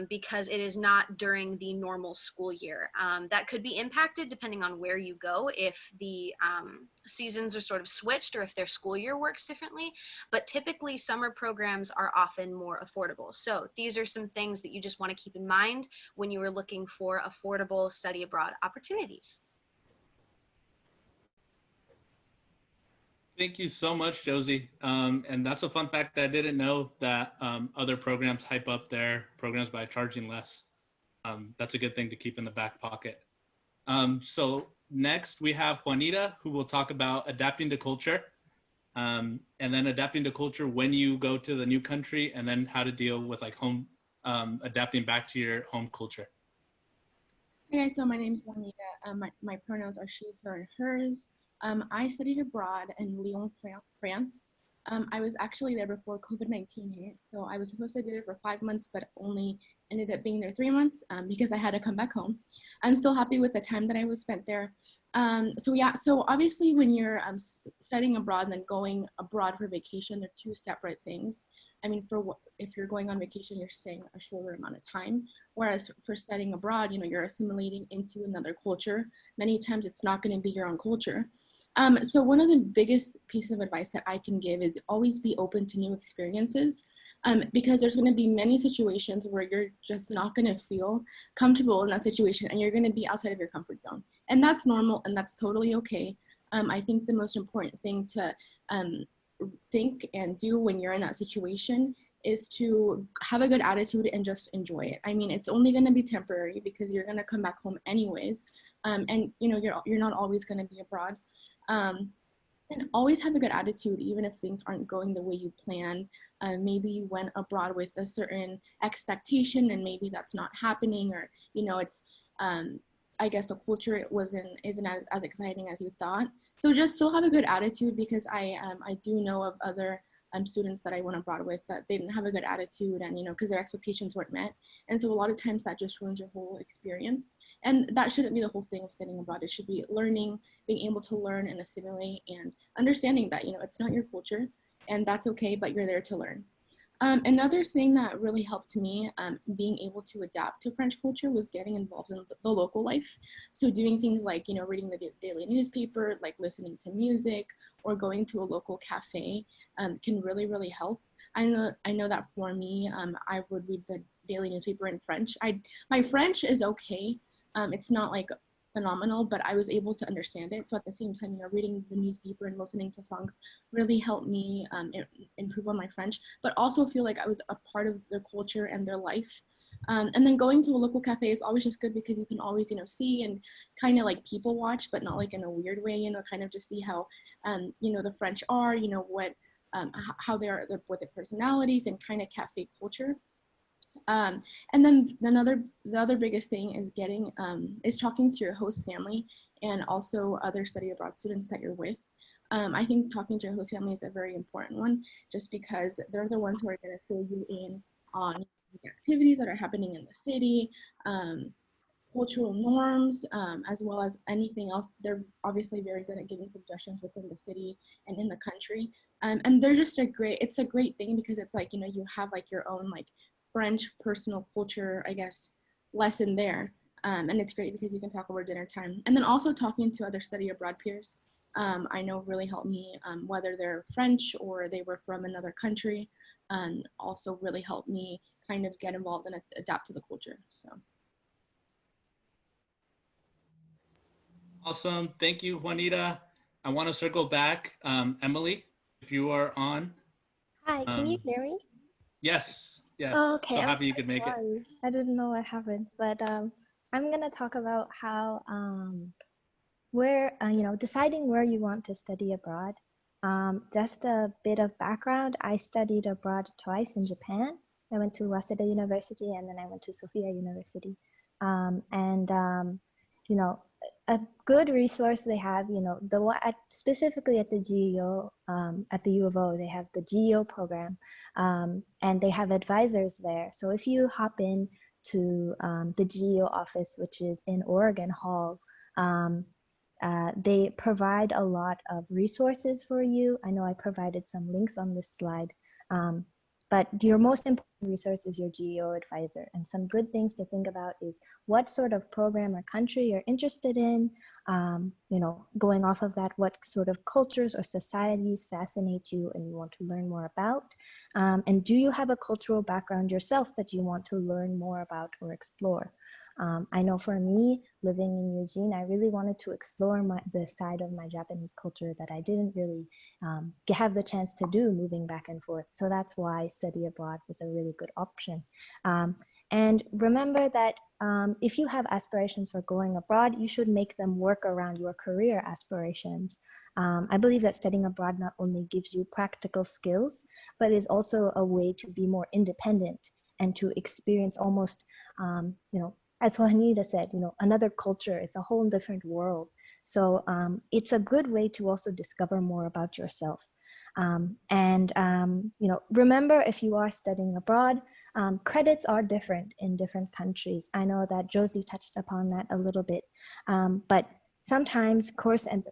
because it is not during the normal school year. That could be impacted depending on where you go, if the seasons are sort of switched or if their school year works differently. But typically summer programs are often more affordable. So these are some things that you just want to keep in mind when you are looking for affordable study abroad opportunities. Thank you so much, Josie. And that's a fun fact. I didn't know that other programs hype up their programs by charging less. That's a good thing to keep in the back pocket. So next we have Juanita, who will talk about adapting to culture, and then adapting to culture when you go to the new country, and then how to deal with like adapting back to your home culture. Hey guys, so my name is Juanita. My pronouns are she, her, and hers. I studied abroad in Lyon, France. I was actually there before COVID-19 hit, so I was supposed to be there for 5 months, but only ended up being there 3 months because I had to come back home. I'm still happy with the time that I was spent there. So obviously when you're studying abroad and then going abroad for vacation, they're two separate things. I mean, if you're going on vacation, you're staying a shorter amount of time. Whereas for studying abroad, you're assimilating into another culture. Many times it's not going to be your own culture. So one of the biggest pieces of advice that I can give is always be open to new experiences, because there's going to be many situations where you're just not going to feel comfortable in that situation and you're going to be outside of your comfort zone. And that's normal and that's totally okay. I think the most important thing to think and do when you're in that situation is to have a good attitude and just enjoy it. I mean, it's only going to be temporary because you're going to come back home anyways. And you know, you're not always going to be abroad. And always have a good attitude, even if things aren't going the way you planned. Maybe you went abroad with a certain expectation and maybe that's not happening, or, you know, it's, I guess the culture isn't as exciting as you thought. So just still have a good attitude, because I do know of other students that I went abroad with that they didn't have a good attitude, and, you know, because their expectations weren't met. And so a lot of times that just ruins your whole experience. And that shouldn't be the whole thing of studying abroad. It should be learning, being able to learn and assimilate, and understanding that, you know, it's not your culture and that's okay, but you're there to learn. Another thing that really helped me being able to adapt to French culture was getting involved in the local life. So doing things like, you know, reading the daily newspaper, like listening to music, or going to a local cafe can really, really help. I know that for me, I would read the daily newspaper in French. My French is okay. It's not like phenomenal, but I was able to understand it. So at the same time, you know, reading the newspaper and listening to songs really helped me improve on my French, but also feel like I was a part of their culture and their life. And then going to a local cafe is always just good, because you can always, you know, see and kind of like people watch, but not like in a weird way, you know, kind of just see how, you know, the French are, you know, what, how they're what their personalities and kind of cafe culture. And then the other biggest thing is is talking to your host family and also other study abroad students that you're with. I think talking to your host family is a very important one, just because they're the ones who are going to fill you in on the activities that are happening in the city, cultural norms, as well as anything else. They're obviously very good at giving suggestions within the city and in the country. And they're just it's a great thing, because it's like, you know, you have like your own like French personal culture, I guess, lesson there. And it's great because you can talk over dinner time. And then also talking to other study abroad peers, I know really helped me, whether they're French or they were from another country, also really helped me kind of get involved and adapt to the culture. So. Awesome. Thank you, Juanita. I want to circle back. Emily, if you are on. Hi, can you hear me? Yes, yes. Oh, okay, So I'm happy you so could make it. sorry. I didn't know what happened, but I'm gonna talk about how where you know, deciding where you want to study abroad. Just a bit of background: I studied abroad twice in Japan. I went to Waseda University and then I went to Sophia University. You know, a good resource they have, you know, specifically at the GEO, at the U of O, they have the GEO program, and they have advisors there. So if you hop in to the GEO office, which is in Oregon Hall, they provide a lot of resources for you. I know I provided some links on this slide, but your most important resource is your GEO advisor. And some good things to think about is what sort of program or country you're interested in. You know, going off of that, what sort of cultures or societies fascinate you and you want to learn more about? And do you have a cultural background yourself that you want to learn more about or explore? I know for me, living in Eugene, I really wanted to explore the side of my Japanese culture that I didn't really have the chance to do moving back and forth. So that's why study abroad was a really good option. And remember that if you have aspirations for going abroad, you should make them work around your career aspirations. I believe that studying abroad not only gives you practical skills, but is also a way to be more independent and to experience almost, you know, as Juanita said, you know, another culture. It's a whole different world. So it's a good way to also discover more about yourself. You know, remember, if you are studying abroad, credits are different in different countries. I know that Josie touched upon that a little bit, but sometimes course and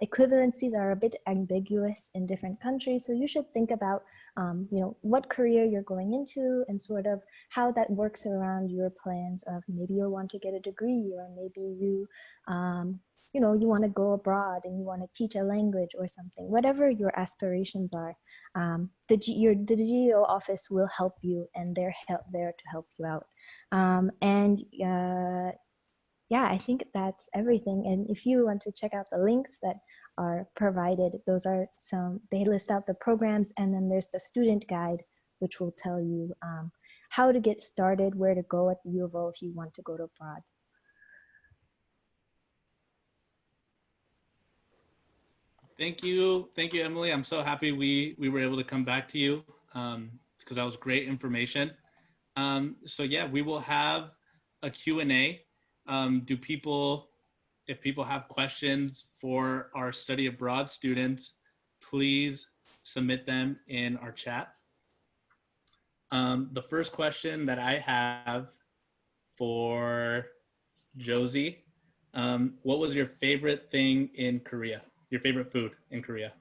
equivalencies are a bit ambiguous in different countries. So you should think about, you know, what career you're going into and sort of how that works around your plans of maybe you'll want to get a degree, or maybe you you know, you want to go abroad and you want to teach a language or something, whatever your aspirations are, the GEO office will help you, and they're there to help you out. Yeah, I think that's everything. And if you want to check out the links that are provided, those are some, they list out the programs, and then there's the student guide, which will tell you how to get started, where to go at the U of O if you want to go to abroad. Thank you, Emily. I'm so happy we were able to come back to you because that was great information. So yeah, we will have a Q&A. If people have questions for our study abroad students, please submit them in our chat. The first question that I have for Josie, what was your favorite thing in Korea? Your favorite food in Korea?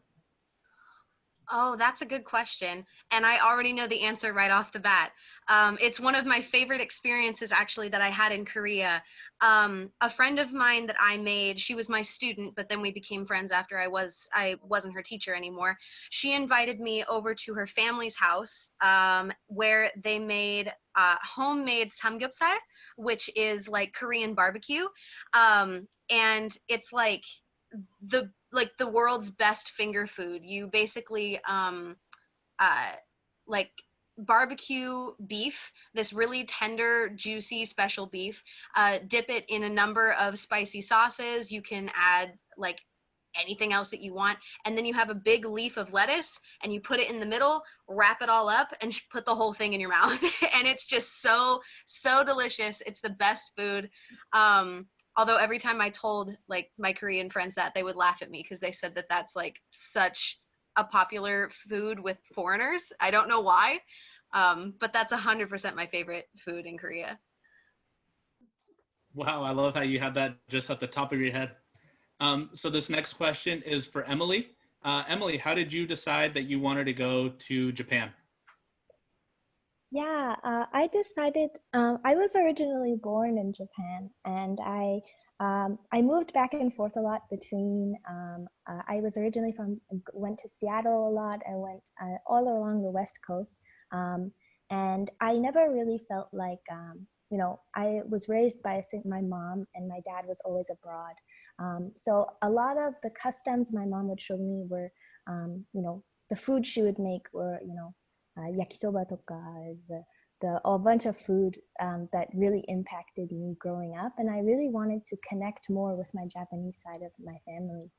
Oh, that's a good question. And I already know the answer right off the bat. It's one of my favorite experiences actually that I had in Korea. A friend of mine that I made, she was my student, but then we became friends after I wasn't her teacher anymore. She invited me over to her family's house where they made homemade samgyeopsal, which is like Korean barbecue. And it's like the world's best finger food. You basically like barbecue beef, this really tender, juicy, special beef, dip it in a number of spicy sauces. You can add like anything else that you want, and then you have a big leaf of lettuce and you put it in the middle, wrap it all up, and put the whole thing in your mouth. And it's just so delicious. It's the best food. Although every time I told like my Korean friends that, they would laugh at me because they said that that's like such a popular food with foreigners. I don't know why, but that's 100% my favorite food in Korea. Wow, I love how you have that just at the top of your head. So this next question is for Emily. Emily, how did you decide that you wanted to go to Japan? Yeah, I decided, I was originally born in Japan, and I moved back and forth a lot between, I was originally went to Seattle a lot. I went all along the West Coast. And I never really felt like, you know, I was raised by my mom, and my dad was always abroad. So a lot of the customs my mom would show me were, you know, the food she would make were, you know, yakisoba toka, a bunch of food that really impacted me growing up. And I really wanted to connect more with my Japanese side of my family,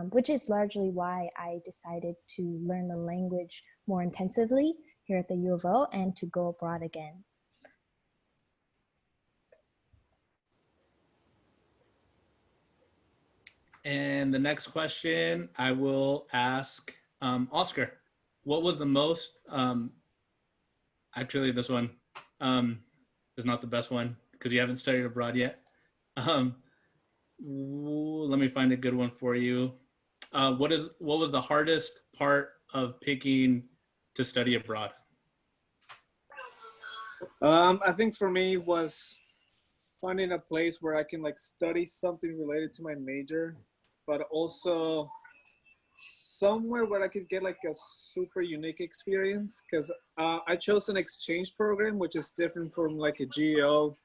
which is largely why I decided to learn the language more intensively here at the U of O and to go abroad again. And the next question I will ask Oscar. What was the most, actually this one is not the best one because you haven't studied abroad yet. Let me find a good one for you. What was the hardest part of picking to study abroad? I think for me was finding a place where I can like study something related to my major, but also somewhere where I could get like a super unique experience, because I chose an exchange program, which is different from like a GEO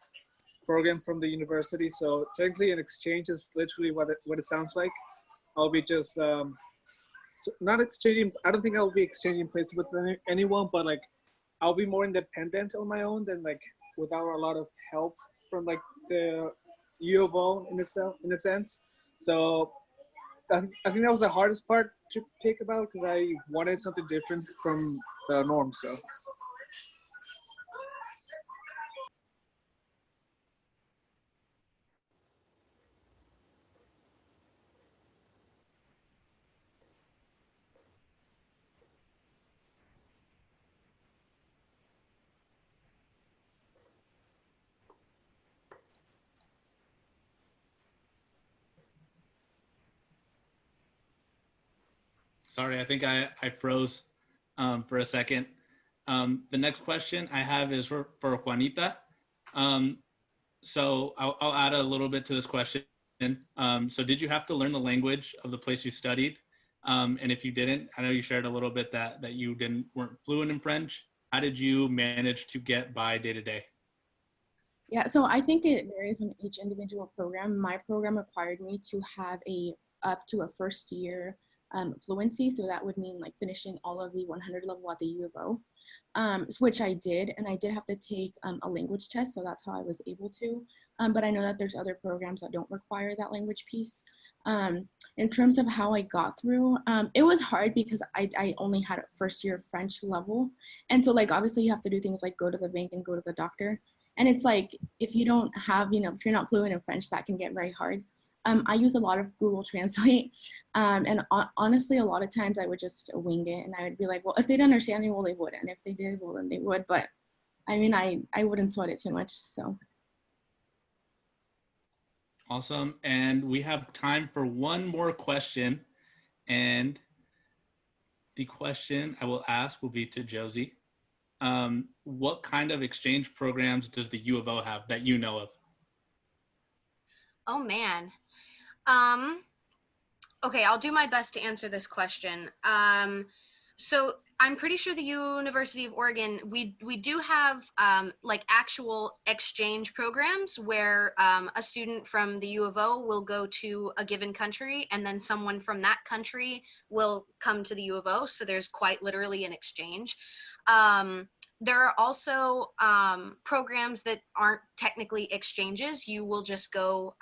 program from the university. So technically an exchange is literally what it sounds like. I'll be just not exchanging, I don't think I'll be exchanging places with anyone, but like I'll be more independent on my own than like without a lot of help from like the U of O in a sense. So I think that was the hardest part to pick about, because I wanted something different from the norm. So. Sorry, I think I froze for a second. The next question I have is for Juanita. So I'll add a little bit to this question. So did you have to learn the language of the place you studied? And if you didn't, I know you shared a little bit that you weren't fluent in French. How did you manage to get by day to day? Yeah, so I think it varies on each individual program. My program required me to have up to a first year fluency. So that would mean like finishing all of the 100 level at the U of O, which I did. And I did have to take a language test. So that's how I was able to. But I know that there's other programs that don't require that language piece. In terms of how I got through, it was hard because I only had a first year French level. And so like, obviously you have to do things like go to the bank and go to the doctor. And it's like, if you don't have, if you're not fluent in French, that can get very hard. I use a lot of Google Translate. And honestly, a lot of times I would just wing it and I would be like, well, if they didn't understand me, well, they would. And if they did, well, then they would. But I mean, I wouldn't sweat it too much, so. Awesome. And we have time for one more question. And the question I will ask will be to Josie. What kind of exchange programs does the U of O have that you know of? Oh man. Okay, I'll do my best to answer this question. So I'm pretty sure the University of Oregon, we do have like actual exchange programs where a student from the U of O will go to a given country and then someone from that country will come to the U of O. So there's quite literally an exchange. There are also programs that aren't technically exchanges. You will just go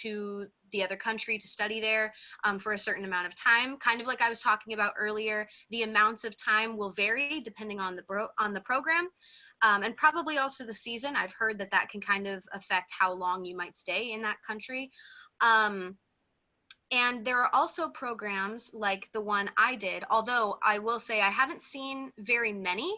to the other country to study there for a certain amount of time. Kind of like I was talking about earlier, the amounts of time will vary depending on the program and probably also the season. I've heard that can kind of affect how long you might stay in that country. And there are also programs like the one I did, although I will say I haven't seen very many.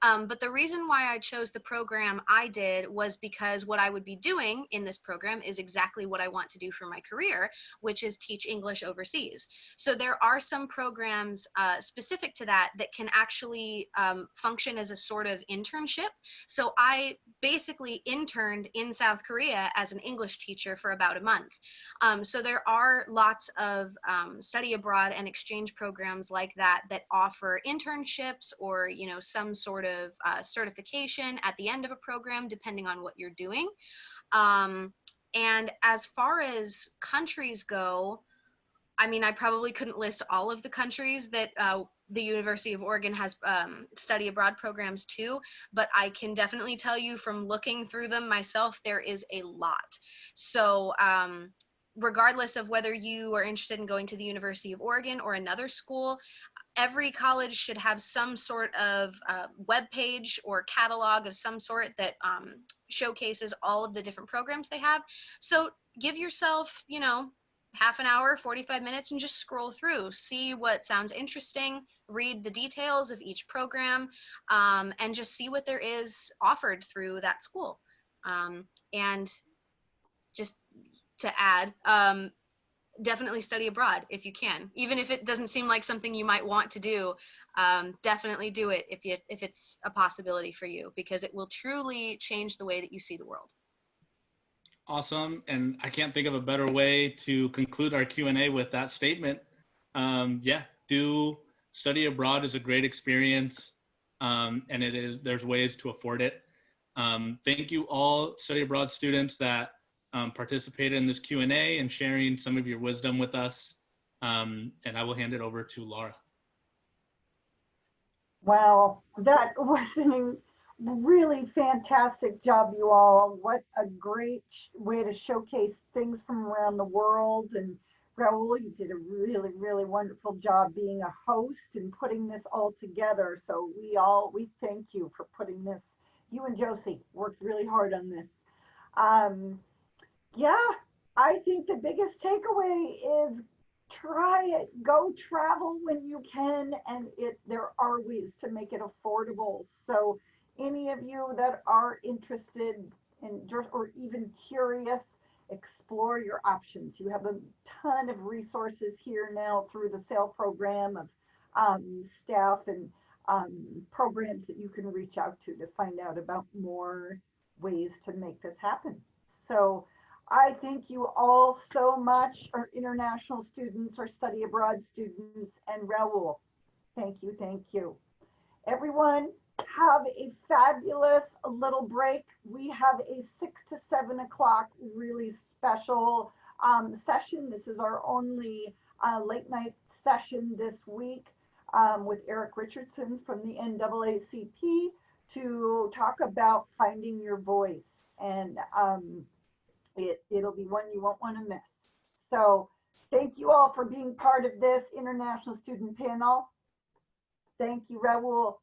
But the reason why I chose the program I did was because what I would be doing in this program is exactly what I want to do for my career, which is teach English overseas. So there are some programs specific to that can actually function as a sort of internship. So I basically interned in South Korea as an English teacher for about a month. So there are lots of study abroad and exchange programs like that offer internships or some sort of certification at the end of a program depending on what you're doing. And as far as countries go, I mean, I probably couldn't list all of the countries that the University of Oregon has study abroad programs too, but I can definitely tell you from looking through them myself, there is a lot. So regardless of whether you are interested in going to the University of Oregon or another school, every college should have some sort of web page or catalog of some sort that showcases all of the different programs they have. So give yourself, half an hour, 45 minutes, and just scroll through, see what sounds interesting, read the details of each program, and just see what there is offered through that school. And just to add, definitely study abroad if you can. Even if it doesn't seem like something you might want to do, definitely do it if it's a possibility for you, because it will truly change the way that you see the world. Awesome. And I can't think of a better way to conclude our Q&A with that statement. Yeah, study abroad is a great experience. And there's ways to afford it. Thank you all study abroad students that participated in this Q&A and sharing some of your wisdom with us. And I will hand it over to Lara. Wow, that was a really fantastic job, you all. What a great way to showcase things from around the world. And Raul, you did a really, really wonderful job being a host and putting this all together. So we thank you for putting this. You and Josie worked really hard on this. Yeah, I think the biggest takeaway is try it. Go travel when you can, and there are ways to make it affordable. So any of you that are interested in or even curious, explore your options. You have a ton of resources here now through the SAIL program of staff and programs that you can reach out to find out about more ways to make this happen. So I thank you all so much, our international students, our study abroad students, and Raul. Thank you, thank you. Everyone, have a fabulous little break. We have a 6 to 7 o'clock really special session. This is our only late night session this week with Eric Richardson from the NAACP to talk about finding your voice. And it'll be one you won't want to miss. So thank you all for being part of this International Student Panel. Thank you, Raul.